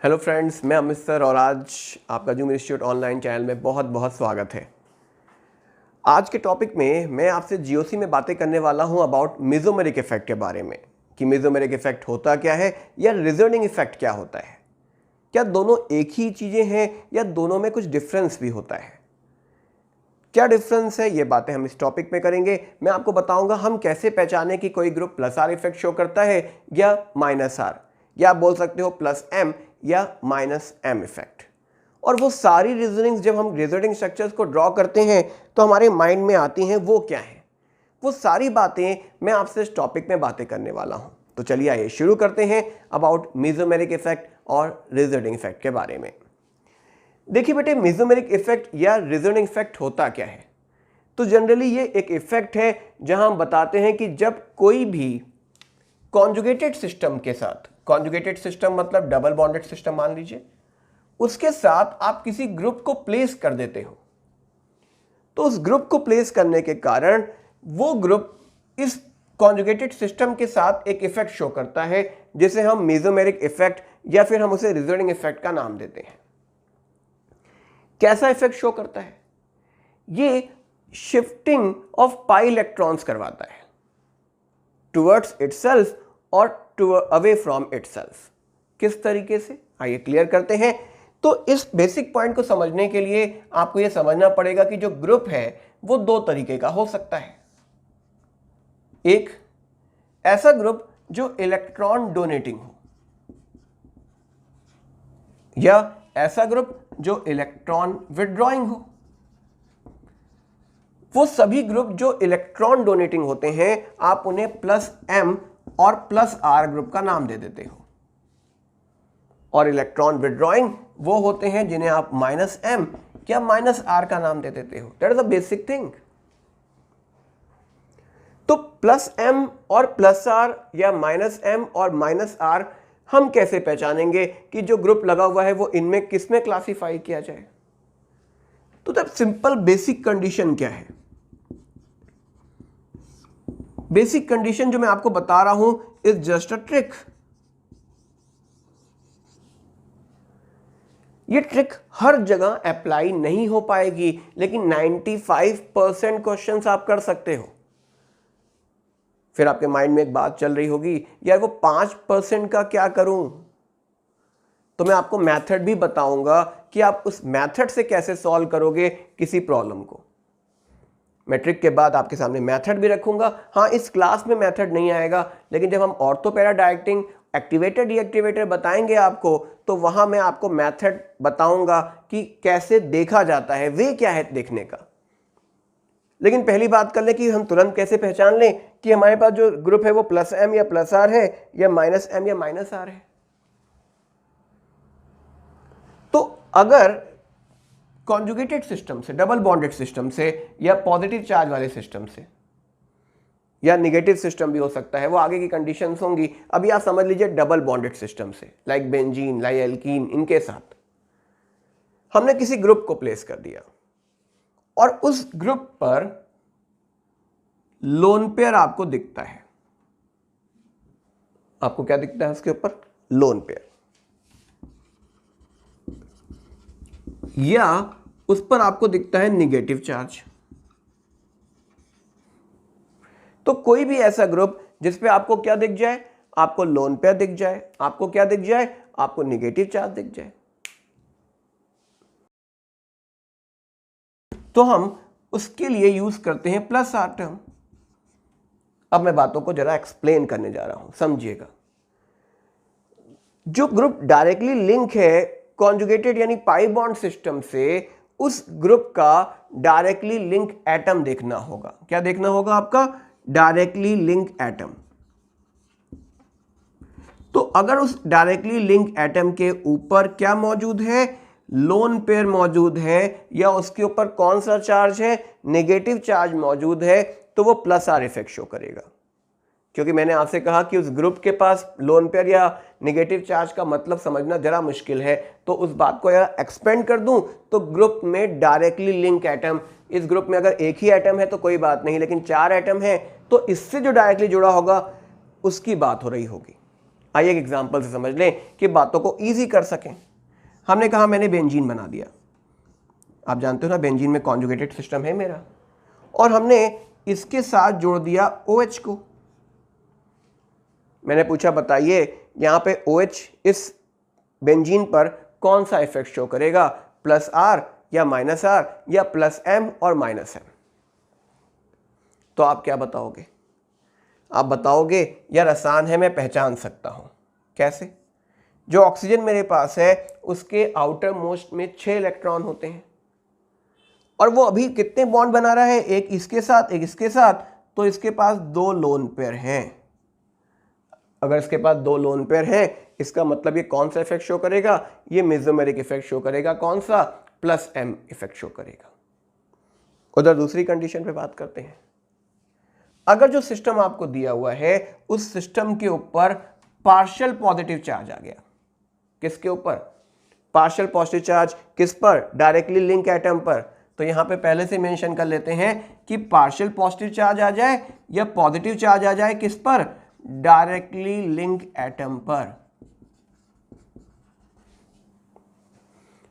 Hello friends, मैं Amit sir और आज आपका जूम इंस्टीट्यूट ऑनलाइन चैनल में बहुत बहुत स्वागत है। आज के टॉपिक में मैं आपसे जीओसी में बातें करने वाला हूं अबाउट मेसोमेरिक इफेक्ट के बारे में कि मेसोमेरिक इफेक्ट होता क्या है या रिजल्टिंग इफेक्ट क्या होता है। क्या दोनों एक ही चीज़ें हैं या दोनों में कुछ डिफरेंस भी होता है? क्या डिफरेंस है, ये बातें हम इस टॉपिक में करेंगे। मैं आपको बताऊंगा हम कैसे पहचाने कि कोई group plus are effect show करता है या माइनस आर, या आप बोल सकते हो प्लस एम या माइनस एम इफेक्ट। और वो सारी रीजनिंग्स जब हम रिजल्टिंग स्ट्रक्चर्स को ड्रॉ करते हैं तो हमारे माइंड में आती हैं, वो क्या है, वो सारी बातें मैं आपसे इस टॉपिक में बातें करने वाला हूं। तो चलिए आइए शुरू करते हैं अबाउट मेसोमेरिक इफेक्ट और रिजल्टिंग इफेक्ट के बारे में। देखिए बेटे, मेसोमेरिक इफेक्ट या रिजल्टिंग इफेक्ट होता क्या है? तो जनरली ये एक इफेक्ट है जहां हम बताते हैं कि जब कोई भी कॉन्जुगेटेड सिस्टम के साथ, कॉन्जुगेटेड सिस्टम मतलब डबल बॉन्डेड सिस्टम मान लीजिए, उसके साथ आप किसी ग्रुप को प्लेस कर देते हो, तो उस ग्रुप को प्लेस करने के कारण वो ग्रुप इस कॉन्जुगेटेड सिस्टम के साथ एक इफेक्ट शो करता है जिसे हम मेसोमेरिक इफेक्ट या फिर हम उसे रिजल्टिंग इफेक्ट का नाम देते हैं। कैसा इफेक्ट शो करता है? ये शिफ्टिंग ऑफ पाई इलेक्ट्रॉन्स करवाता है टुवर्ड्स इटसेल्फ और अवे फ्रॉम इटसेल्फ। किस तरीके से, आइए क्लियर करते हैं। तो इस बेसिक पॉइंट को समझने के लिए आपको यह समझना पड़ेगा कि जो ग्रुप है वो दो तरीके का हो सकता है। एक ऐसा ग्रुप जो इलेक्ट्रॉन डोनेटिंग हो, या ऐसा ग्रुप जो इलेक्ट्रॉन विथड्रॉइंग हो। वो सभी ग्रुप जो इलेक्ट्रॉन डोनेटिंग होते हैं आप उन्हें प्लस एम और प्लस आर ग्रुप का नाम दे देते हो, और इलेक्ट्रॉन विथड्रॉइंग वो होते हैं जिन्हें आप माइनस एम या माइनस आर का नाम दे देते हो। That is the basic thing. तो प्लस एम और प्लस आर या माइनस एम और माइनस आर हम कैसे पहचानेंगे कि जो ग्रुप लगा हुआ है वो इनमें किस में क्लासिफाई किया जाए? तो तब सिंपल बेसिक कंडीशन क्या है? बेसिक कंडीशन जो मैं आपको बता रहा हूं इज जस्ट अ ट्रिक। ये ट्रिक हर जगह अप्लाई नहीं हो पाएगी, लेकिन 95% क्वेश्चंस आप कर सकते हो। फिर आपके माइंड में एक बात चल रही होगी, यार वो 5% का क्या करूं? तो मैं आपको मेथड भी बताऊंगा कि आप उस मेथड से कैसे सॉल्व करोगे किसी प्रॉब्लम को। मैं ट्रिक के बाद आपके सामने मेथड भी रखूंगा। हाँ, इस क्लास में मेथड नहीं आएगा, लेकिन जब हम ortho para directing activator deactivator बताएंगे आपको, तो वहां मैं आपको मेथड बताऊंगा कि कैसे देखा जाता है, वे क्या है देखने का। लेकिन पहली बात कर लें कि हम तुरंत कैसे पहचान लें कि हमारे पास जो ग्रुप है वो प्लस एम या प्लस आर है या माइनस एम या माइनस आर है। तो अगर कॉन्जुगेटेड सिस्टम से, डबल बॉन्डेड सिस्टम से, या पॉजिटिव चार्ज वाले सिस्टम से, या नेगेटिव सिस्टम भी हो सकता है, वो आगे की कंडीशंस होंगी। अभी आप समझ लीजिए डबल बॉन्डेड सिस्टम से, लाइक बेंजीन, लाइक एल्कीन, इनके साथ हमने किसी ग्रुप को प्लेस कर दिया और उस ग्रुप पर लोन पेयर आपको दिखता है। आपको क्या दिखता है उसके ऊपर? Lone pair. या उस पर आपको दिखता है नेगेटिव चार्ज। तो कोई भी ऐसा ग्रुप जिस पे आपको क्या दिख जाए? आपको लोन पेयर दिख जाए, आपको क्या दिख जाए? आपको नेगेटिव चार्ज दिख जाए, तो हम उसके लिए यूज करते हैं प्लस आर टर्म। अब मैं बातों को जरा एक्सप्लेन करने जा रहा हूं, समझिएगा। जो ग्रुप डायरेक्टली लिंक है कॉन्जुगेटेड यानी पाई बॉन्ड सिस्टम से, उस ग्रुप का डायरेक्टली लिंक एटम देखना होगा। क्या देखना होगा आपका? Directly link atom. तो अगर उस डायरेक्टली लिंक एटम के ऊपर क्या मौजूद है? लोन पेयर मौजूद है, या उसके ऊपर कौन सा चार्ज है? नेगेटिव चार्ज मौजूद है, तो वो प्लस आर इफेक्ट शो करेगा। क्योंकि मैंने आपसे कहा कि उस ग्रुप के पास लोन पेयर या नेगेटिव चार्ज का मतलब समझना जरा मुश्किल है, तो उस बात को यार एक्सपेंड कर दूं तो ग्रुप में डायरेक्टली लिंक एटम, इस ग्रुप में अगर एक ही एटम है तो कोई बात नहीं, लेकिन 4 एटम है तो इससे जो डायरेक्टली जुड़ा होगा उसकी बात हो रही होगी। आइए एक एग्जांपल से समझ लें कि बातों को इजी कर सकें। हमने कहा मैंने बेंजीन बना दिया, आप जानते हो ना बेंजीन में कॉन्जुगेटेड सिस्टम है मेरा, और हमने इसके साथ जोड़ दिया OH को। मैंने पूछा बताइए यहाँ पे OH इस बेंजीन पर कौन सा इफेक्ट शो करेगा, +R या -R या +M और -M। तो आप क्या बताओगे? आप बताओगे यार आसान है, मैं पहचान सकता हूं। कैसे? जो ऑक्सीजन मेरे पास है उसके आउटर मोस्ट में 6 इलेक्ट्रॉन होते हैं, और वो अभी कितने बॉन्ड बना रहा है, एक इसके साथ एक इसके साथ, तो इसके पास 2 लोन पेयर हैं। अगर इसके पास 2 लोन पेयर हैं, इसका मतलब ये कौन सा इफेक्ट शो करेगा, ये मेसोमेरिक इफेक्ट शो करेगा। कौन सा? +M इफेक्ट शो करेगा। उधर दूसरी कंडीशन पे बात करते हैं। अगर जो सिस्टम आपको दिया हुआ है उस सिस्टम के ऊपर पार्शियल पॉजिटिव चार्ज आ गया, किसके ऊपर? पार्शियल पॉजिटिव चार्ज किस पर? डायरेक्टली लिंक एटम पर। तो यहां पे पहले से मेंशन कर लेते हैं कि पार्शियल पॉजिटिव चार्ज आ जाए या पॉजिटिव चार्ज आ जाए, किस पर? डायरेक्टली लिंक एटम पर।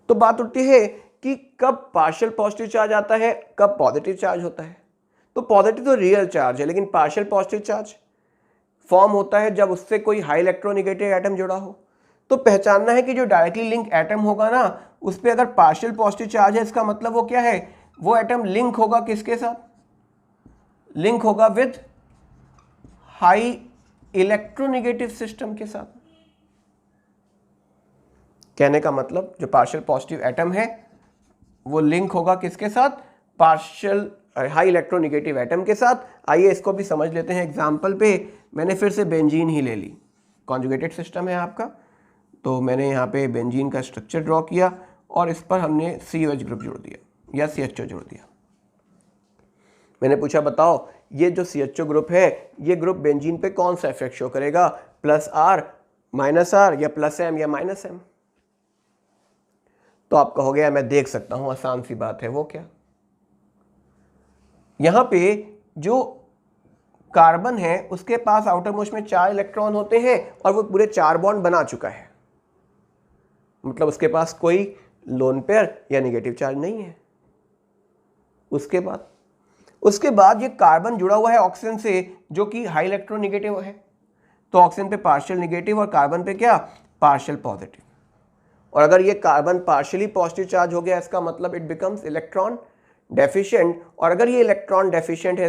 तो बात उठती है कि कब पार्शियल पॉजिटिव चार्ज आता है, कब पॉजिटिव चार्ज होता है। तो पॉजिटिव तो रियल चार्ज है, लेकिन पार्शियल पॉजिटिव चार्ज फॉर्म होता है जब उससे कोई हाई इलेक्ट्रोनेगेटिव एटम जुड़ा हो। तो पहचानना है कि जो डायरेक्टली लिंक एटम होगा ना, उस पर अगर पार्शियल पॉजिटिव चार्ज है, इसका मतलब वो क्या है, वो एटम लिंक होगा किसके साथ? लिंक होगा विद हाई इलेक्ट्रोनेगेटिव सिस्टम के साथ। कहने का मतलब जो पार्शियल पॉजिटिव एटम है वो लिंक होगा किसके साथ? पार्शियल हाई इलेक्ट्रोनेगेटिव एटम के साथ। आइए इसको भी समझ लेते हैं एग्जांपल पे। मैंने फिर से बेंजीन ही ले ली, कॉन्जुगेटेड सिस्टम है आपका, तो मैंने यहाँ पे बेंजीन का स्ट्रक्चर ड्रॉ किया और इस पर हमने COH ग्रुप जोड़ दिया या CHO जोड़ दिया। मैंने पूछा बताओ ये जो CHO ग्रुप है ये ग्रुप बेंजीन पे कौन सा इफेक्ट शो करेगा, +R, -R या +M या -M। तो आप कहोगे मैं देख सकता हूं, आसान सी बात है। वो क्या? यहां पे जो कार्बन है उसके पास आउटर मोस्ट में 4 इलेक्ट्रॉन होते हैं और वो पूरे 4 बॉन्ड बना चुका है, मतलब उसके पास कोई लोन पेयर या नेगेटिव चार्ज नहीं है। उसके बाद ये कार्बन जुड़ा हुआ है ऑक्सीजन से जो कि हाई इलेक्ट्रोनेगेटिव है, तो ऑक्सीजन पे पार्शियल नेगेटिव और कार्बन पे क्या? Partial positive. और अगर ये कार्बन पार्शियली पॉजिटिव चार्ज हो गया, इसका मतलब इट बिकम्स इलेक्ट्रॉन डेफिशिएंट। और अगर ये इलेक्ट्रॉन डेफिशिएंट है,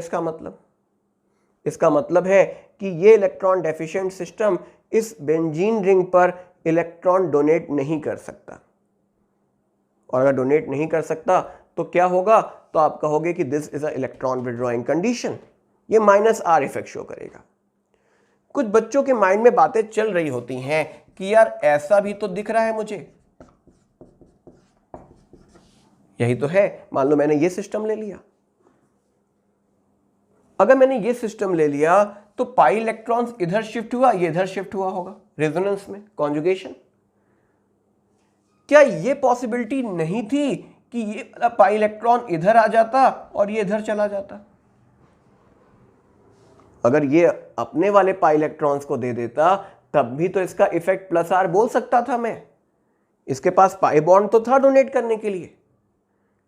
इसका मतलब है कि ये इलेक्ट्रॉन डेफिशिएंट सिस्टम इस बेंजीन रिंग पर इलेक्ट्रॉन डोनेट नहीं कर सकता। और अगर डोनेट नहीं कर सकता तो क्या होगा? तो आप कहोगे कि this is a electron withdrawing condition, ये -R इफेक्ट शो करेगा। कुछ बच्चों के माइंड में बातें चल रही होती हैं कि यार ऐसा भी तो दिख रहा है मुझे, यही तो है। मान लो मैंने ये सिस्टम ले लिया, अगर मैंने ये सिस्टम ले लिया तो पाई इलेक्ट्रॉन्स इधर शिफ्ट हुआ, ये इधर शिफ्ट हुआ होगा रेजोनेंस में, कॉन्जुगेशन। क्या ये पॉसिबिलिटी नहीं थी कि ये वाला पाई इलेक्ट्रॉन इधर आ जाता और ये इधर चला जाता? अगर ये अपने वाले पाई इलेक्ट्रॉन्स को दे देता तब भी तो इसका इफेक्ट +R बोल सकता था मैं, इसके पास पाई बॉन्ड तो था डोनेट करने के लिए।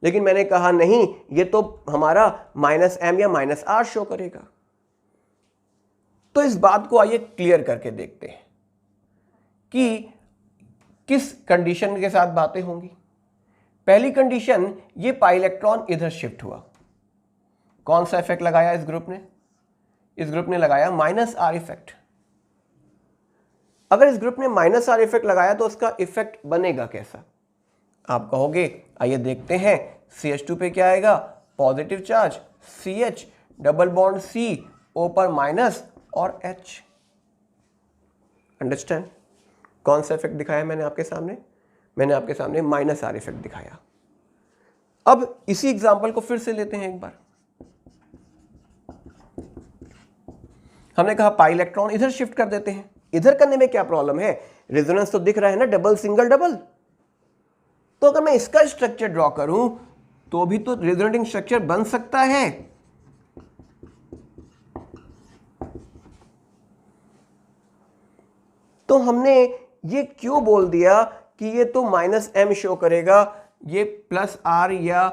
लेकिन मैंने कहा नहीं, ये तो हमारा -M या -R शो करेगा। तो इस बात को आइए क्लियर करके देखते हैं कि किस कंडीशन के साथ बातें होंगी। पहली कंडीशन, ये पाई इलेक्ट्रॉन इधर शिफ्ट हुआ, कौन सा इफेक्ट लगाया इस ग्रुप ने? इस ग्रुप ने लगाया -R इफेक्ट। अगर इस ग्रुप ने -R इफेक्ट लगाया तो उसका इफेक्ट बनेगा कैसा? आप कहोगे आइए देखते हैं। CH2 पे क्या आएगा? Positive charge, CH, double bond C, O पर माइनस और H। अंडरस्टैंड? कौन सा इफेक्ट दिखाया मैंने आपके सामने? मैंने आपके सामने -R इफेक्ट दिखाया। अब इसी एग्जांपल को फिर से लेते हैं एक बार। हमने कहा पाई इलेक्ट्रॉन इधर शिफ्ट कर देते हैं। इधर करने में क्या प्रॉब्लम है? रेजोनेंस तो दिख रहा है ना, डबल सिंगल डबल। तो अगर मैं इसका स्ट्रक्चर ड्रॉ करूं तो भी तो रेजोनेटिंग स्ट्रक्चर बन सकता है। तो हमने ये क्यों बोल दिया कि ये तो -m शो करेगा, ये +r या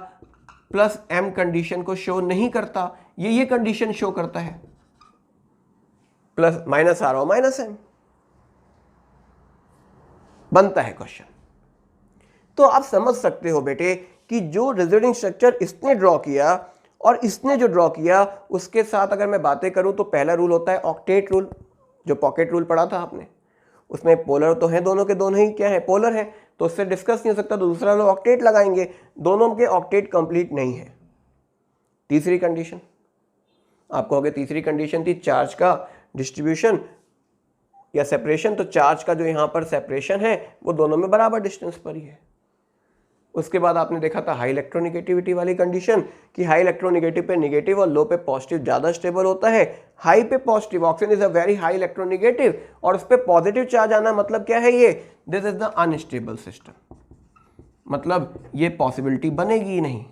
+m कंडीशन को शो नहीं करता, ये कंडीशन शो करता है, -r और -m बनता है क्वेश्चन। तो आप समझ सकते हो बेटे कि जो रिजल्टिंग स्ट्रक्चर इसने ड्रॉ किया और इसने जो ड्रॉ किया उसके साथ अगर मैं बातें करूं तो पहला रूल होता है ऑक्टेट रूल, जो पॉकेट रूल पढ़ा था आपने, उसमें पोलर तो है, दोनों के दोनों ही क्या है, पोलर है, तो उससे डिस्कस नहीं हो सकता, तो दूसरा लोग ऑक्टेट लगाएंगे, दोनों के ऑक्टेट कंप्लीट नहीं है। तीसरी कंडीशन आप कहोगे, तीसरी कंडीशन थी चार्ज का डिस्ट्रीब्यूशन या सेपरेशन, तो चार्ज का जो यहाँ पर सेपरेशन है वो दोनों में बराबर डिस्टेंस पर ही है। उसके बाद आपने देखा था हाई इलेक्ट्रोनिगेटिविटी वाली कंडीशन कि हाई इलेक्ट्रोनिगेटिव पे नेगेटिव और लो पे पॉजिटिव ज़्यादा स्टेबल होता है। हाई पे positive, oxygen is a very high electronegative, और उस पर पॉजिटिव चार्ज आना मतलब क्या है, ये this is the unstable system, मतलब ये पॉसिबिलिटी बनेगी ही नहीं।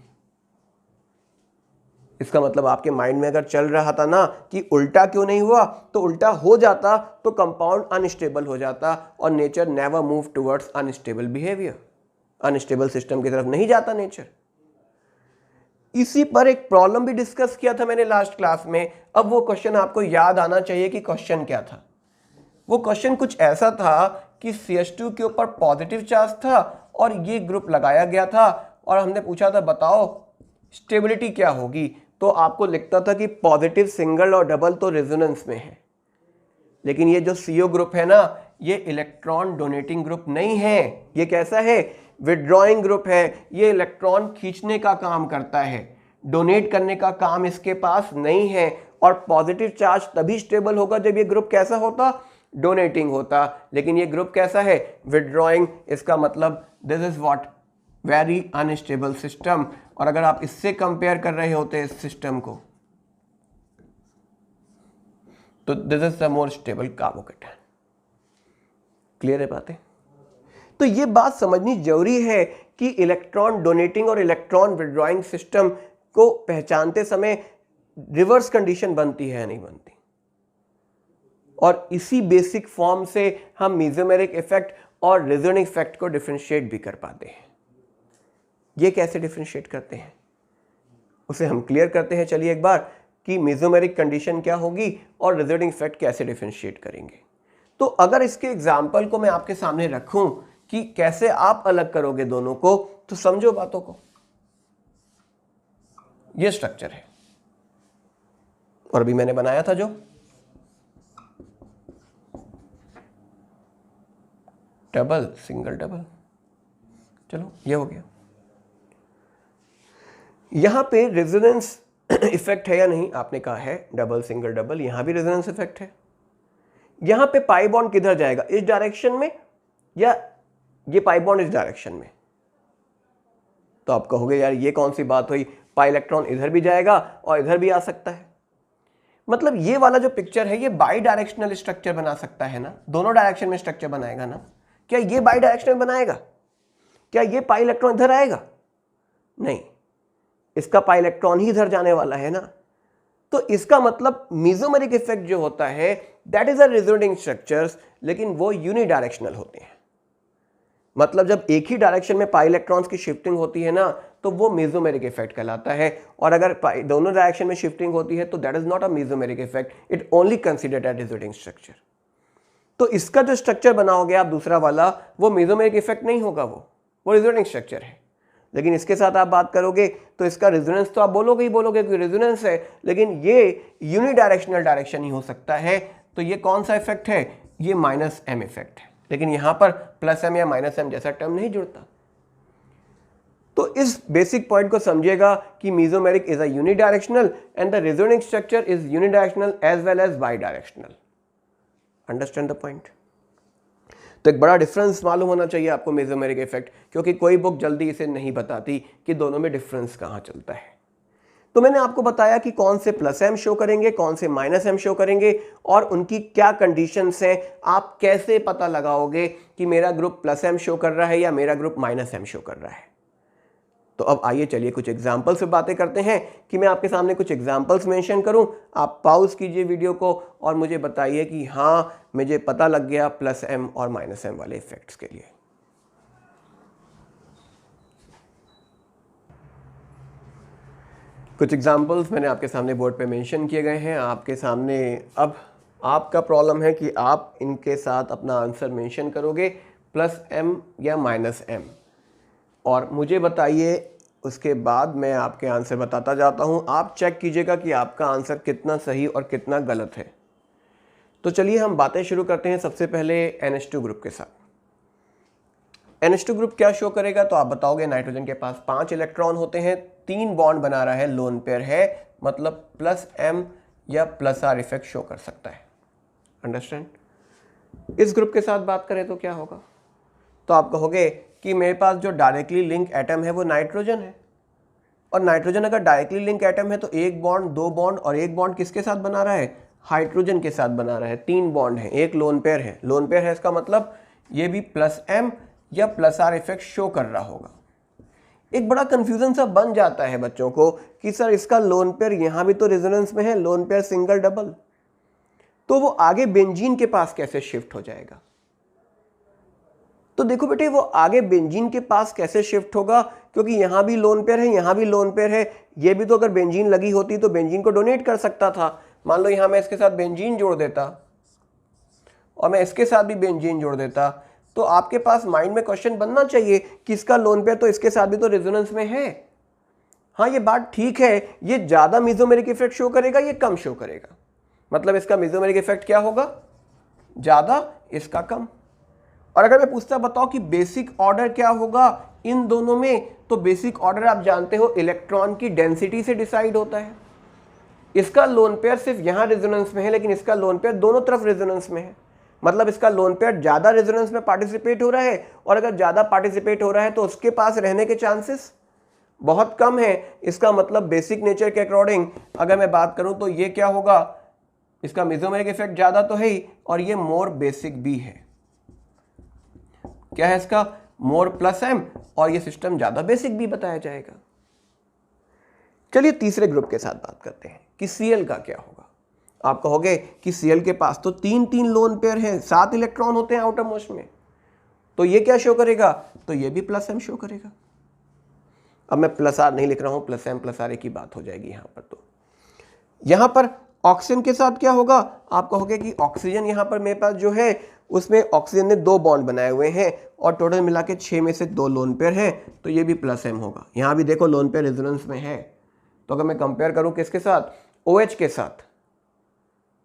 इसका मतलब आपके माइंड में अगर चल रहा था ना कि उल्टा क्यों नहीं हुआ, तो उल्टा हो जाता तो कंपाउंड अनस्टेबल हो जाता और nature never move towards unstable behaviour, unstable system की तरफ नहीं जाता नेचर। इसी पर एक प्रॉब्लम भी डिस्कस किया था मैंने लास्ट क्लास में। अब वो क्वेश्चन आपको याद आना चाहिए कि क्वेश्चन क्या था। वो क्वेश्चन कुछ ऐसा था कि CH2 के ऊपर पॉजिटिव चार्ज था और ये ग्रुप लगाया गया था और हमने पूछा था बताओ स्टेबिलिटी क्या होगी, तो आपको लिखता था कि पॉजिटिव सिंगल और डबल तो रेजोनेंस में है, लेकिन ये जो CO ग्रुप है ना ये इलेक्ट्रॉन डोनेटिंग ग्रुप नहीं है, ये कैसा है, विड्रॉइंग ग्रुप है, ये इलेक्ट्रॉन खींचने का काम करता है, डोनेट करने का काम इसके पास नहीं है। और पॉजिटिव चार्ज तभी स्टेबल होगा जब ये ग्रुप कैसा होता, डोनेटिंग होता, लेकिन ये ग्रुप कैसा है, विड्रॉइंग। इसका मतलब this is what, very unstable system. और अगर आप इससे कंपेयर कर रहे होते इस सिस्टम को तो this is the more stable carbocation. Clear है बातें? तो ये बात समझनी जरूरी है कि इलेक्ट्रॉन डोनेटिंग और इलेक्ट्रॉन विड्रॉइंग सिस्टम को पहचानते समय रिवर्स कंडीशन बनती है या नहीं बनती, और इसी बेसिक फॉर्म से हम मेसोमेरिक इफेक्ट और रेजोनेंस इफेक्ट को डिफरेंशिएट भी कर पाते हैं। ये कैसे डिफरेंशिएट करते हैं उसे हम क्लियर करते हैं। चलिए एक बार कि मेसोमेरिक कंडीशन क्या होगी और रेजोनेंस इफेक्ट कैसे डिफरेंशिएट करेंगे। तो अगर इसके एग्जाम्पल को मैं आपके सामने रखूं कि कैसे आप अलग करोगे दोनों को, तो समझो बातों को। ये स्ट्रक्चर है और अभी मैंने बनाया था जो डबल सिंगल डबल, चलो ये हो गया। यहां पे रेजोनेंस इफेक्ट है या नहीं, आपने कहा है डबल सिंगल डबल, यहां भी रेजोनेंस इफेक्ट है। यहां पे पाई बॉन्ड किधर जाएगा, इस डायरेक्शन में या ये पाई बॉन्ड इस डायरेक्शन में? तो आप कहोगे यार ये कौन सी बात हुई, पाई इलेक्ट्रॉन इधर भी जाएगा और इधर भी आ सकता है। मतलब ये वाला जो पिक्चर है ये बाई डायरेक्शनल स्ट्रक्चर बना सकता है ना, दोनों डायरेक्शन में स्ट्रक्चर बनाएगा ना। क्या ये बाई डायरेक्शनल बनाएगा? क्या ये पाई इलेक्ट्रॉन इधर आएगा? नहीं, इसका पाई इलेक्ट्रॉन ही इधर जाने वाला है ना। तो इसका मतलब मेसोमेरिक इफेक्ट जो होता है that is a resonating structures, लेकिन वो यूनिडायरेक्शनल होते हैं। मतलब जब एक ही डायरेक्शन में पाई इलेक्ट्रॉन्स की शिफ्टिंग होती है ना तो वो मेसोमेरिक इफेक्ट कहलाता है, और अगर दोनों डायरेक्शन में शिफ्टिंग होती है तो that is not a mesomeric effect, it only considered as resonating structure. तो इसका जो स्ट्रक्चर बनाओगे आप दूसरा वाला, वो मेसोमेरिक इफेक्ट नहीं होगा, वो रेजोनेटिंग स्ट्रक्चर है। लेकिन इसके साथ आप बात करोगे तो इसका रेजोनेंस तो आप बोलोगे ही बोलोगे कि रेजोनेंस है, लेकिन ये यूनिडायरेक्शनल डायरेक्शन ही हो सकता है। तो ये कौन सा इफेक्ट है, ये -m इफेक्ट है, लेकिन यहां पर +m या -m जैसा टर्म नहीं जुड़ता। तो इस बेसिक पॉइंट को समझिएगा कि mesomeric is a unidirectional and the resonating structure is unidirectional as well as bidirectional. Understand the point? तो एक बड़ा डिफरेंस मालूम होना चाहिए आपको मेसोमेरिक इफेक्ट, क्योंकि कोई बुक जल्दी इसे नहीं बताती कि दोनों में डिफरेंस कहां चलता है। तो मैंने आपको बताया कि कौन से +m शो करेंगे, कौन से -m शो करेंगे और उनकी क्या कंडीशंस हैं। आप कैसे पता लगाओगे कि मेरा ग्रुप +m शो कर रहा है या मेरा ग्रुप -m शो कर रहा है। तो अब आइए चलिए कुछ एग्जाम्पल्स पे बातें करते हैं कि मैं आपके सामने कुछ एग्जाम्पल्स मेंशन करूं। आप पॉज कीजिए वीडियो को और मुझे बताइए कि हाँ मुझे पता लग गया प्लस एम और माइनस एम वाले इफेक्ट्स के लिए। कुछ एग्जाम्पल्स मैंने आपके सामने बोर्ड पे मेंशन किए गए हैं आपके सामने। अब आपका प्रॉब्लम है कि आप इनके साथ अपना आंसर मेंशन करोगे प्लस एम या माइनस एम, और मुझे बताइए, उसके बाद मैं आपके आंसर बताता जाता हूं। आप चेक कीजिएगा कि आपका आंसर कितना सही और कितना गलत है। तो चलिए हम बातें शुरू करते हैं सबसे पहले NH2 ग्रुप के साथ। NH2 ग्रुप क्या शो करेगा, तो आप बताओगे नाइट्रोजन के पास 5 इलेक्ट्रॉन होते हैं, 3 बॉन्ड बना रहा है, लोन पेयर है, मतलब प्लस एम या प्लस आर इफेक्ट शो कर सकता है। अंडरस्टैंड। इस ग्रुप के साथ बात करें तो क्या होगा, तो आप कहोगे कि मेरे पास जो डायरेक्टली लिंक एटम है वो नाइट्रोजन है, और नाइट्रोजन अगर डायरेक्टली लिंक एटम है तो एक बॉन्ड, 2 बॉन्ड, और एक बॉन्ड किसके साथ बना रहा है, हाइड्रोजन के साथ बना रहा है। 3 बॉन्ड है, एक लोन पेयर है। लोन पेयर है इसका मतलब ये भी प्लस एम या प्लस आर इफेक्ट शो कर रहा होगा। एक बड़ा कंफ्यूजन सा बन जाता है बच्चों को कि सर इसका लोन पेयर यहां भी तो रेजोनेंस में है, लोन पेयर सिंगल डबल, तो वो आगे बेंजीन के पास कैसे शिफ्ट हो जाएगा। तो देखो बेटे, वो आगे बेंजीन के पास कैसे शिफ्ट होगा, क्योंकि यहां भी लोन पेयर है, यहां भी लोन पेयर है। ये भी तो अगर बेंजीन लगी होती तो बेंजीन को डोनेट कर सकता था। मान लो यहां मैं इसके साथ बेंजीन जोड़ देता और मैं इसके साथ भी बेंजीन जोड़ देता, तो आपके पास माइंड में क्वेश्चन बनना चाहिए कि इसका लोन पेयर तो इसके साथ भी तो रेजोनेंस में है। हाँ, ये बात ठीक है, ये ज्यादा मेसोमेरिक इफेक्ट शो करेगा, ये कम शो करेगा। मतलब इसका मेसोमेरिक इफेक्ट क्या होगा, ज्यादा, इसका कम। और अगर मैं पूछता बताओ कि बेसिक ऑर्डर क्या होगा इन दोनों में, तो बेसिक ऑर्डर आप जानते हो इलेक्ट्रॉन की डेंसिटी से डिसाइड होता है। इसका लोन पेयर सिर्फ यहां रेजोनेंस में है, लेकिन इसका लोन पेयर दोनों तरफ रेजोनेंस में है। मतलब इसका लोन पेयर ज्यादा रेजोनेंस में पार्टिसिपेट हो रहा है, और अगर ज्यादा पार्टिसिपेट हो रहा है तो उसके पास रहने के चांसेस बहुत कम है। इसका मतलब बेसिक नेचर के अकॉर्डिंग अगर मैं बात करूं तो ये क्या होगा, इसका मेसोमेरिक इफेक्ट ज्यादा तो है ही, और ये मोर बेसिक भी है। क्या है इसका, मोर प्लस एम, और ये सिस्टम ज्यादा बेसिक भी बताया जाएगा। चलिए तीसरे ग्रुप के साथ बात करते हैं कि Cl का क्या होगा। आप कहोगे कि Cl के पास तो 3 लोन पेयर हैं, 7 इलेक्ट्रॉन होते हैं आउटर मोस्ट में, तो ये क्या शो करेगा, तो ये भी प्लस एम शो करेगा। अब मैं प्लस आर नहीं लिख रहा हूं, प्लस एम प्लस आर एक ही बात हो जाएगी यहां पर। तो यहां पर ऑक्सीजन के साथ क्या होगा, आप कहोगे कि ऑक्सीजन यहां पर मेरे पास जो है उसमें ऑक्सीजन ने 2 बॉन्ड बनाए हुए हैं, और टोटल मिला के 6 में से 2 लोन पेयर है, तो ये भी प्लस एम होगा। यहां भी देखो लोन पेयर रेजोनेंस में है, तो अगर मैं कंपेयर करूं किसके साथ, OH के साथ,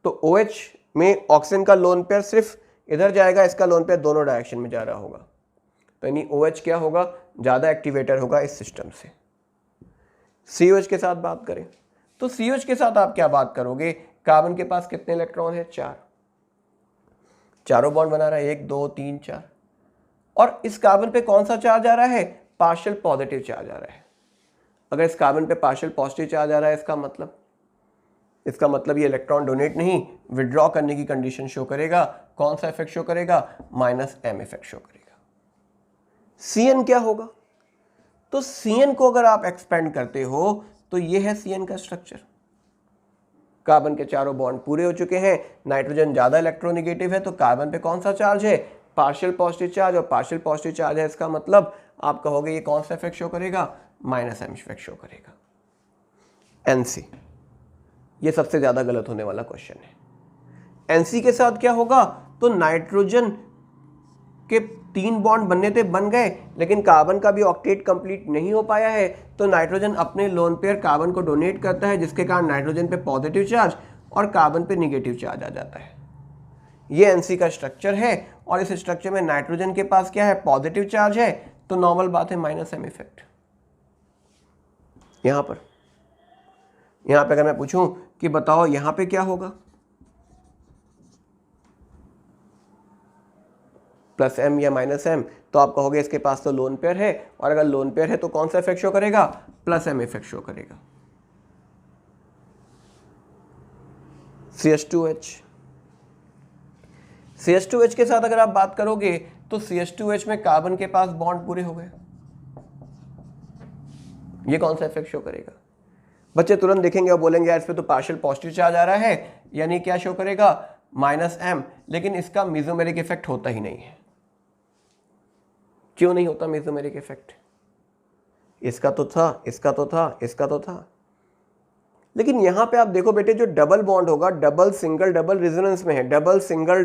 तो OH में ऑक्सीजन का लोन पेयर सिर्फ इधर जाएगा, इसका लोन पेयर दोनों डायरेक्शन में जा रहा होगा, तो यानी OH क्या होगा, ज्यादा एक्टिवेटर होगा इस सिस्टम से। COH के साथ बात करें तो COH के साथ आप क्या बात करोगे, कार्बन के पास कितने इलेक्ट्रॉन है, 4, चारों बॉन्ड बना रहा है, 1 2 3 4, और इस कार्बन पे कौन सा चार्ज आ रहा है, पार्शियल पॉजिटिव चार्ज आ रहा है। अगर इस कार्बन पे पार्शियल पॉजिटिव चार्ज आ रहा है, इसका मतलब ये इलेक्ट्रॉन डोनेट नहीं, विड्रॉ करने की कंडीशन शो करेगा। कौन सा इफेक्ट शो करेगा, माइनस एम इफेक्ट शो करेगा। Cn क्या होगा, तो Cn को अगर आप एक्सपेंड करते हो तो ये है Cn का स्ट्रक्चर। कार्बन के चारों बॉन्ड पूरे हो चुके हैं, नाइट्रोजन ज्यादा इलेक्ट्रोनेगेटिव है, तो कार्बन पे कौन सा चार्ज है, पार्शियल पॉजिटिव चार्ज, और पार्शियल पॉजिटिव चार्ज है, इसका मतलब आप कहोगे ये कौन सा इफेक्ट शो करेगा, माइनस एम इफेक्ट शो करेगा। Nc, ये सबसे ज्यादा गलत होने वाला क्वेश्चन है। Nc के साथ क्या होगा, तो नाइट्रोजन के 3 बॉन्ड बनने थे, बन गए, लेकिन कार्बन का भी ऑक्टेट कंप्लीट नहीं हो पाया है, तो नाइट्रोजन अपने लोन पेयर कार्बन को डोनेट करता है, जिसके कारण नाइट्रोजन पे पॉजिटिव चार्ज और कार्बन पे नेगेटिव चार्ज आ जाता है। ये Nc का स्ट्रक्चर है, और इस स्ट्रक्चर में नाइट्रोजन के पास क्या है, पॉजिटिव चार्ज है, तो नॉर्मल बात है माइनस एम इफेक्ट। यहां पे अगर मैं पूछूं कि बताओ यहां पे क्या होगा, प्लस एम या माइनस एम, तो आप कहोगे इसके पास तो लोन पेयर है, और अगर लोन पेयर है तो कौन सा इफेक्ट शो करेगा, प्लस एम इफेक्ट शो करेगा। CH2H के साथ अगर आप बात करोगे तो CH2H में कार्बन के पास बॉन्ड पूरे हो गए, ये कौन सा इफेक्ट शो करेगा? बच्चे तुरंत देखेंगे और बोलेंगे यार इस पे तो पार्शियल पॉजिटिव चार्ज आ रहा है, यानी क्या शो करेगा? -m। लेकिन इसका मेसोमेरिक इफेक्ट होता ही नहीं है। क्यों नहीं होता मेसोमेरिक इफेक्ट? इसका तो था, इसका तो था, इसका तो था, लेकिन यहां पे आप देखो बेटे, जो डबल बॉन्ड होगा, डबल सिंगल डबल रेजोनेंस में है, डबल सिंगल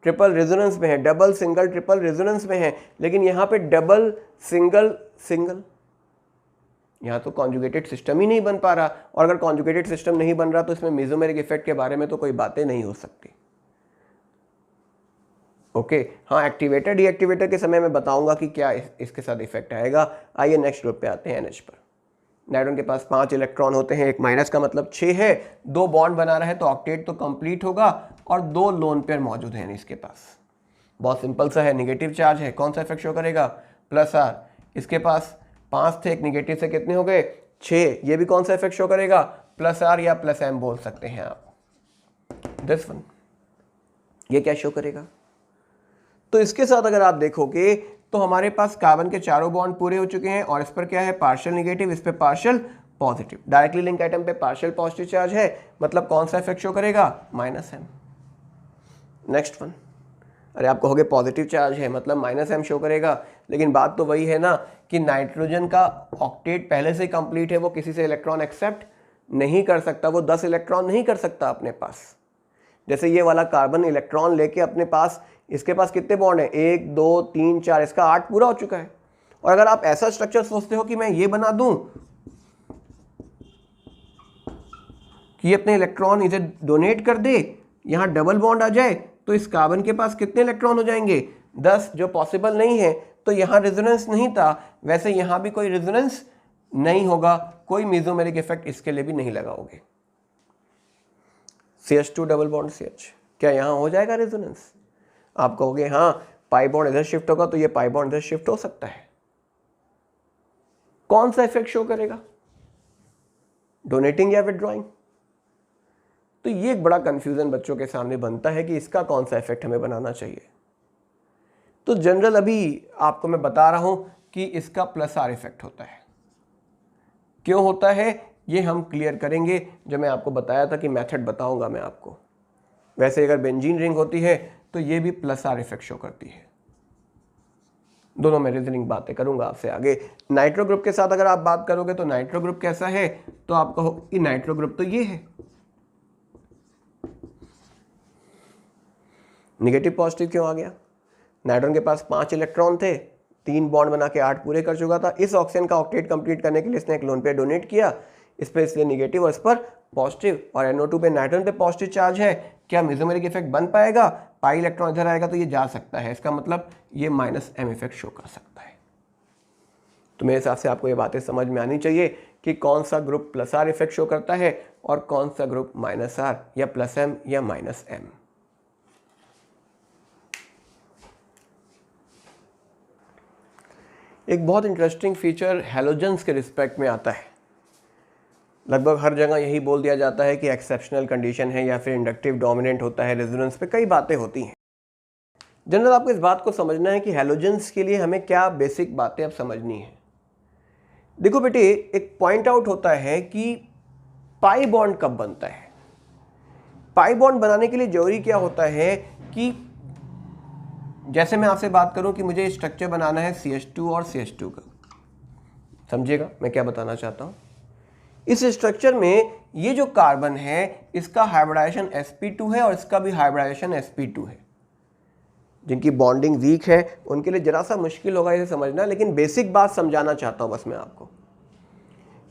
ट्रिपल रेजोनेंस में है, डबल सिंगल ट्रिपल रेजोनेंस में है, लेकिन यहां पे डबल सिंगल सिंगल, यहां तो कॉन्जुगेटेड सिस्टम ही नहीं बन पा रहा। और अगर कॉन्जुगेटेड सिस्टम नहीं बन रहा तो इसमें मेसोमेरिक इफेक्ट के बारे में तो कोई बातें नहीं हो सकती। ओके हाँ, एक्टिवेटर डीएक्टिवेटर के समय मैं बताऊंगा कि क्या इसके साथ इफेक्ट आएगा। आइए नेक्स्ट ग्रुप पे आते हैं, NH पर। नाइट्रोजन के पास 5 इलेक्ट्रॉन होते हैं, एक माइनस का मतलब 6 है, 2 बॉन्ड बना रहा है तो ऑक्टेट तो कंप्लीट होगा, और 2 लोन पेयर मौजूद हैं इसके पास। बहुत सिंपल सा है, निगेटिव चार्ज है, कौन सा इफेक्ट शो करेगा? +R। इसके पास 5 थे, एक निगेटिव से कितने हो गए? 6। ये भी कौन सा इफेक्ट शो करेगा? +R या +M बोल सकते हैं आप। दिस वन, ये क्या शो करेगा? तो इसके साथ अगर आप देखोगे तो हमारे पास कार्बन के चारों बॉन्ड पूरे हो चुके हैं, और इस पर क्या है? पार्शियल निगेटिव, इस पे partial positive. Directly link item पे पार्शियल पॉजिटिव चार्ज है, मतलब कौन सा इफेक्ट शो करेगा? -M। नेक्स्ट वन, अरे आप कहोगे पॉजिटिव चार्ज है मतलब -M शो करेगा, लेकिन बात तो वही है ना कि नाइट्रोजन का ऑक्टेट पहले से कंप्लीट है, वो किसी से इलेक्ट्रॉन एक्सेप्ट नहीं कर सकता, वो 10 इलेक्ट्रॉन नहीं कर सकता अपने पास। जैसे ये वाला कार्बन इलेक्ट्रॉन लेके अपने पास, इसके पास कितने बॉन्ड है? 1 2 3 4, इसका 8 पूरा हो चुका है। और अगर आप ऐसा स्ट्रक्चर सोचते हो कि मैं ये बना दूं कि ये अपने इलेक्ट्रॉन इसे डोनेट कर दे, यहां डबल बॉन्ड आ जाए, तो इस कार्बन के पास कितने इलेक्ट्रॉन हो जाएंगे? 10, जो पॉसिबल नहीं है। तो यहां रेजोनेंस नहीं था, वैसे यहां भी कोई रेजोनेंस नहीं होगा, कोई मेसोमेरिक इफेक्ट इसके लिए भी नहीं लगाओगे। CH2 डबल बॉन्ड CH, क्या यहां हो जाएगा रेजोनेंस? आप कहोगे हाँ, पाई बॉन्ड इधर शिफ्ट होगा तो ये पाई बॉन्ड इधर शिफ्ट हो सकता है। कौन सा इफेक्ट शो करेगा? डोनेटिंग या विड्रॉइंग? तो ये एक बड़ा कंफ्यूजन बच्चों के सामने बनता है कि इसका कौन सा इफेक्ट हमें बनाना चाहिए। तो जनरल अभी आपको मैं बता रहा हूं कि इसका +R इफेक्ट होता है। क्यों होता है ये हम क्लियर करेंगे जब मैं आपको बताया था कि मेथड बताऊंगा मैं आपको। वैसे अगर बेंजीन रिंग होती है तो ये भी +R इफेक्ट शो करती है। दोनों में रीजनिंग बातें करूंगा आपसे आगे। नाइट्रो ग्रुप के साथ अगर आप बात करोगे तो नाइट्रो ग्रुप कैसा है, तो आप कहो कि नाइट्रो ग्रुप तो ये है, निगेटिव पॉजिटिव क्यों आ गया? नाइट्रोजन के पास 5 इलेक्ट्रॉन थे, 3 बॉन्ड बना के 8 पूरे कर चुका था। इस ऑक्सीजन का ऑक्टेट कंप्लीट करने के लिए इसने एक लोन पेयर डोनेट किया, इस पे इसलिए निगेटिव और इस पर पॉजिटिव, और NO2 पे नाइट्रोजन पे पॉजिटिव चार्ज है। क्या मेसोमेरिक इफेक्ट बन पाएगा? पाई इलेक्ट्रॉन इधर आएगा तो ये जा सकता है, इसका मतलब ये -M इफेक्ट शो कर सकता है। तो मेरे हिसाब से आपको ये बातें समझ में आनी चाहिए कि कौन सा ग्रुप +R इफेक्ट शो करता है और कौन सा ग्रुप -R या +M या -M। एक बहुत इंटरेस्टिंग फीचर हैलोजेंस के रिस्पेक्ट में आता है। लगभग हर जगह यही बोल दिया जाता है कि एक्सेप्शनल कंडीशन है या फिर इंडक्टिव डोमिनेंट होता है, रेजोनेंस पे कई बातें होती हैं। जनरल आपको इस बात को समझना है कि हैलोजेंस के लिए हमें क्या बेसिक बातें अब समझनी है। देखो बेटे, एक पॉइंट आउट होता है कि पाई बॉन्ड कब बनता है। पाई बॉन्ड बनाने के लिए जरूरी क्या होता है कि जैसे मैं आपसे बात करूं कि मुझे स्ट्रक्चर बनाना है CH2 और CH2 का, समझिएगा मैं क्या बताना चाहता हूं। इस स्ट्रक्चर में ये जो कार्बन है इसका हाइब्रिडाइजेशन sp2 है और इसका भी हाइब्रिडाइजेशन sp2 है। जिनकी बॉन्डिंग वीक है उनके लिए जरा सा मुश्किल होगा इसे समझना, लेकिन बेसिक बात समझाना चाहता हूं बस मैं आपको।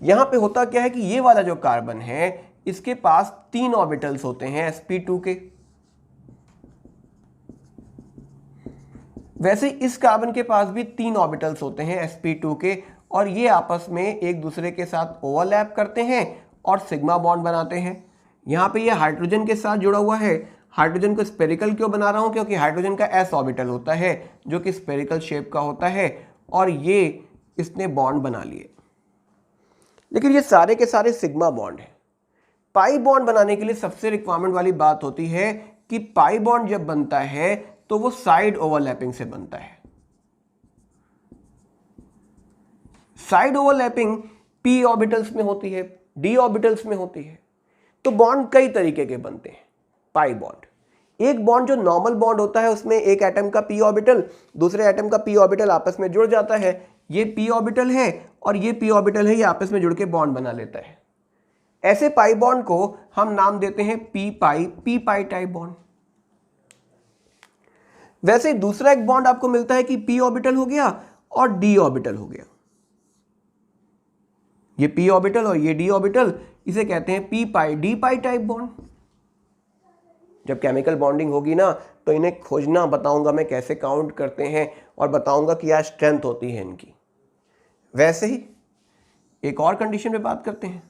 यहां पे होता क्या है कि ये वाला जो कार्बन है इसके पास 3 ऑर्बिटल्स होते हैं sp2 के। वैसे इस कार्बन के पास भी 3 ऑर्बिटल्स होते हैं sp2 के, और ये आपस में एक दूसरे के साथ ओवरलैप करते हैं और सिग्मा बॉन्ड बनाते हैं। यहाँ पे ये हाइड्रोजन के साथ जुड़ा हुआ है। हाइड्रोजन को स्पेरिकल क्यों बना रहा हूँ? क्योंकि हाइड्रोजन का s ऑर्बिटल होता है जो कि स्पेरिकल शेप का होता है, और ये इसने बॉन्ड बना लिए। लेकिन ये सारे के सारे सिग्मा बॉन्ड है। पाई बॉन्ड बनाने के लिए सबसे रिक्वायरमेंट वाली बात होती है कि पाई बॉन्ड जब बनता है तो वो साइड ओवरलैपिंग से बनता है। साइड ओवरलैपिंग p ऑर्बिटल्स में होती है, d ऑर्बिटल्स में होती है। तो बॉन्ड कई तरीके के बनते हैं। पाई बॉन्ड, एक बॉन्ड जो नॉर्मल बॉन्ड होता है उसमें एक एटम का p ऑर्बिटल दूसरे एटम का p ऑर्बिटल आपस में जुड़ जाता है, ये p ऑर्बिटल है और ये p ऑर्बिटल है, ये आपस में जुड़ के बॉन्ड बना लेता है। ऐसे पाई बॉन्ड को हम नाम देते हैं p पाई टाइप बॉन्ड। वैसे दूसरा एक बॉन्ड आपको मिलता है कि p ऑर्बिटल हो गया और d ऑर्बिटल हो गया, ये p ऑर्बिटल और ये d ऑर्बिटल, इसे कहते हैं p पाई टाइप बॉन्ड। जब केमिकल बॉन्डिंग होगी ना तो इन्हें खोजना बताऊंगा मैं कैसे काउंट करते हैं और बताऊंगा कि क्या स्ट्रेंथ होती है इनकी। वैसे ही एक और कंडीशन पे बात करते हैं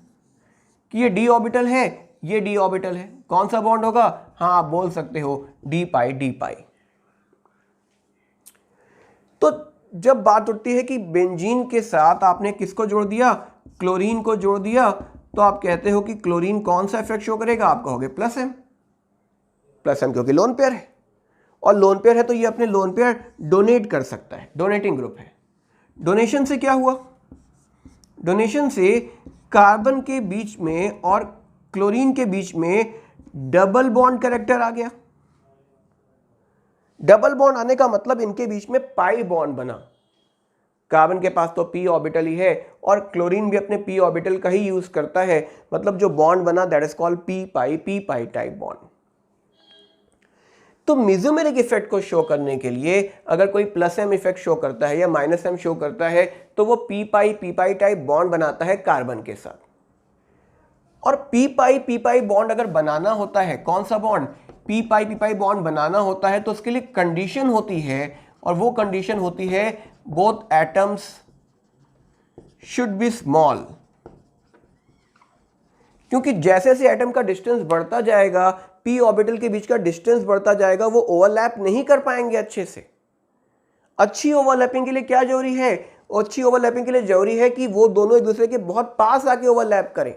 कि ये d ऑर्बिटल है, ये d ऑर्बिटल है, कौन सा बॉन्ड होगा? हाँ, आप बोल सकते हो d पाई। तो जब बात उठती है कि बेंजीन के साथ आपने किसको जोड़ दिया? क्लोरीन को जोड़ दिया, तो आप कहते हो कि क्लोरीन कौन सा इफेक्ट शो करेगा? आप कहोगे प्लस एम, क्योंकि लोन पेयर है, और लोन पेयर है तो ये अपने लोन पेयर डोनेट कर सकता है, डोनेटिंग ग्रुप है। डोनेशन से क्या हुआ? डोनेशन से कार्बन के बीच में और क्लोरीन के बीच में डबल बॉन्ड कैरेक्टर आ गया। डबल बॉन्ड आने का मतलब इनके बीच में पाई बॉन्ड बना। कार्बन के पास तो p ऑर्बिटल ही है और क्लोरीन भी अपने p ऑर्बिटल का ही यूज करता है, मतलब जो बॉन्ड बना that is called p pi type bond. तो मेसोमेरिक इफेक्ट को शो करने के लिए अगर कोई प्लस एम इफेक्ट शो करता है या माइनस एम शो करता है तो वो p पाई टाइप बॉन्ड बनाता है कार्बन के साथ। और p पाई बॉन्ड अगर बनाना होता है, कौन सा बॉन्ड? p पाई बॉन्ड बनाना होता है तो उसके लिए कंडीशन होती है, और वो कंडीशन होती है both atoms should be small. क्योंकि जैसे जैसे एटम का डिस्टेंस बढ़ता जाएगा, p ऑर्बिटल के बीच का डिस्टेंस बढ़ता जाएगा, वो ओवरलैप नहीं कर पाएंगे अच्छे से। अच्छी ओवरलैपिंग के लिए क्या जरूरी है? अच्छी ओवरलैपिंग के लिए जरूरी है कि वो दोनों एक दूसरे के बहुत पास आके ओवरलैप करें।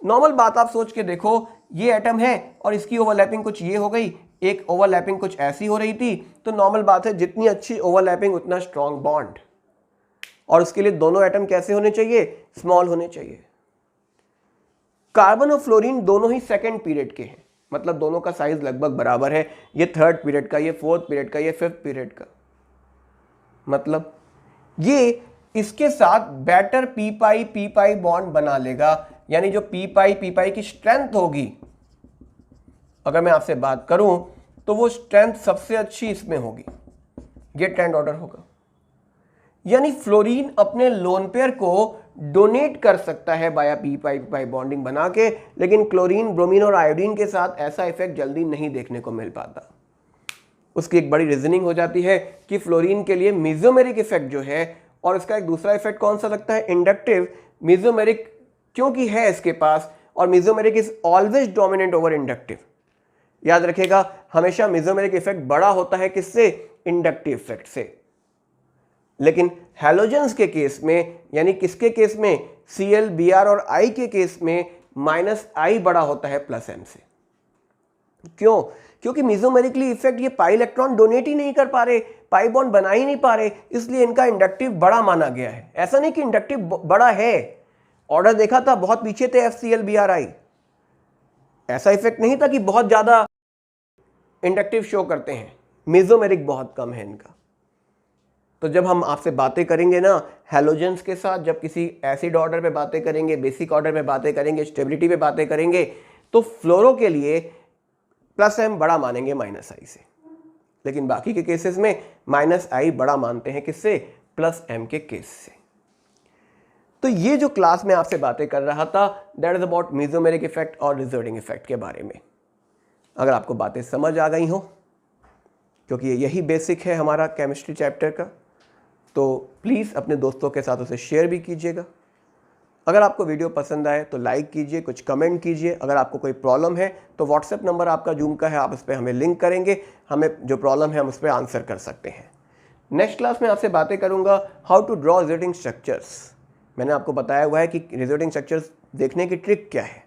नॉर्मल बात आप सोच के देखो, ये एटम है और इसकी ओवरलैपिंग कुछ ये हो गई, एक ओवरलैपिंग कुछ ऐसी हो रही थी, तो नॉर्मल बात है जितनी अच्छी ओवरलैपिंग उतना स्ट्रॉन्ग बॉन्ड। और उसके लिए दोनों एटम कैसे होने चाहिए? स्मॉल होने चाहिए। कार्बन और फ्लोरीन दोनों ही सेकेंड पीरियड के हैं, मतलब दोनों का साइज लगभग बराबर है। ये थर्ड पीरियड का, ये फोर्थ पीरियड का, ये फिफ्थ पीरियड का। मतलब ये इसके साथ बेटर p पाई बॉन्ड बना लेगा, यानी जो p पाई की स्ट्रेंथ होगी, अगर मैं आपसे बात करूं तो वो स्ट्रेंथ सबसे अच्छी इसमें होगी, ये ट्रेंड ऑर्डर होगा। यानी फ्लोरीन अपने लोन पेयर को डोनेट कर सकता है बाया p पाई बॉन्डिंग बना के, लेकिन क्लोरीन, ब्रोमीन और आयोडीन के साथ ऐसा इफेक्ट जल्दी नहीं देखने को मिल पाता। उसकी एक बड़ी रीजनिंग हो जाती है कि फ्लोरीन के लिए मेसोमेरिक इफेक्ट जो है, और इसका एक दूसरा इफेक्ट कौन सा लगता है? इंडक्टिव। मेसोमेरिक क्योंकि है इसके पास, और mesomeric is always dominant over inductive. याद रखिएगा, हमेशा मेसोमेरिक इफेक्ट बड़ा होता है किससे? इंडक्टिव इफेक्ट से। लेकिन हैलोजेंस के केस में, यानी किसके केस में? Cl, Br और I के केस में -I बड़ा होता है प्लस m से। क्यों? क्योंकि मेसोमेरिकली इफेक्ट ये पाई इलेक्ट्रॉन डोनेट ही नहीं कर पा रहे, पाई बॉन्ड बना ही नहीं पा रहे, इसलिए इनका इंडक्टिव बड़ा माना गया है। ऐसा नहीं कि इंडक्टिव बड़ा है, ऑर्डर देखा था बहुत पीछे थे FCl, Br, I। ऐसा इफेक्ट नहीं था कि बहुत ज्यादा इंडक्टिव शो करते हैं, मेसोमेरिक बहुत कम है इनका। तो जब हम आपसे बातें करेंगे ना हैलोजेंस के साथ, जब किसी एसिड ऑर्डर पे बातें करेंगे, बेसिक ऑर्डर पे बातें करेंगे, स्टेबिलिटी पे बातें करेंगे, तो फ्लोरो के लिए प्लस एम बड़ा मानेंगे -I से, लेकिन बाकी के केसेस में -I बड़ा मानते हैं किससे? प्लस एम के केस से। तो ये जो क्लास में आपसे बातें कर रहा था that is about mesomeric effect और रिजर्विंग इफेक्ट के बारे में। अगर आपको बातें समझ आ गई हो, क्योंकि यही बेसिक है हमारा केमिस्ट्री चैप्टर का, तो प्लीज़ अपने दोस्तों के साथ उसे शेयर भी कीजिएगा। अगर आपको वीडियो पसंद आए तो लाइक कीजिए, कुछ कमेंट कीजिए। अगर आपको कोई प्रॉब्लम है तो व्हाट्सएप नंबर आपका जूम का है, आप उस पर हमें लिंक करेंगे, हमें जो प्रॉब्लम है हम उस पर आंसर कर सकते हैं। नेक्स्ट क्लास में आपसे बातें करूंगा how to draw resulting structures. मैंने आपको बताया हुआ है कि रिजल्टिंग स्ट्रक्चर्स देखने की ट्रिक क्या है,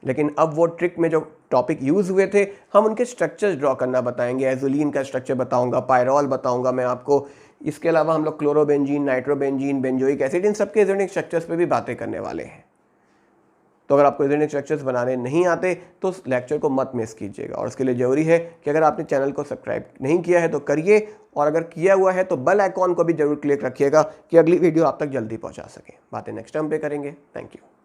लेकिन अब वो ट्रिक में जो टॉपिक यूज़ हुए थे हम उनके स्ट्रक्चर्स ड्रॉ करना बताएंगे। एजुलिन का स्ट्रक्चर बताऊंगा, पायरॉल बताऊंगा मैं आपको, इसके अलावा हम लोग क्लोरोबेंजीन, नाइट्रोबेंजीन, बेंजोइक एसिड, इन सबके एजोनिक स्ट्रक्चर्स पे भी बातें करने वाले हैं। तो अगर आपको एजोनिक स्ट्रक्चर्स बनाने नहीं आते तो उस लेक्चर को मत मिस कीजिएगा। और उसके लिए ज़रूरी है कि अगर आपने चैनल को सब्सक्राइब नहीं किया है तो करिए, और अगर किया हुआ है तो बेल आइकॉन को भी जरूर क्लिक रखिएगा कि अगली वीडियो आप तक जल्दी पहुंचा सके। बातें नेक्स्ट टाइम पे करेंगे। Thank you.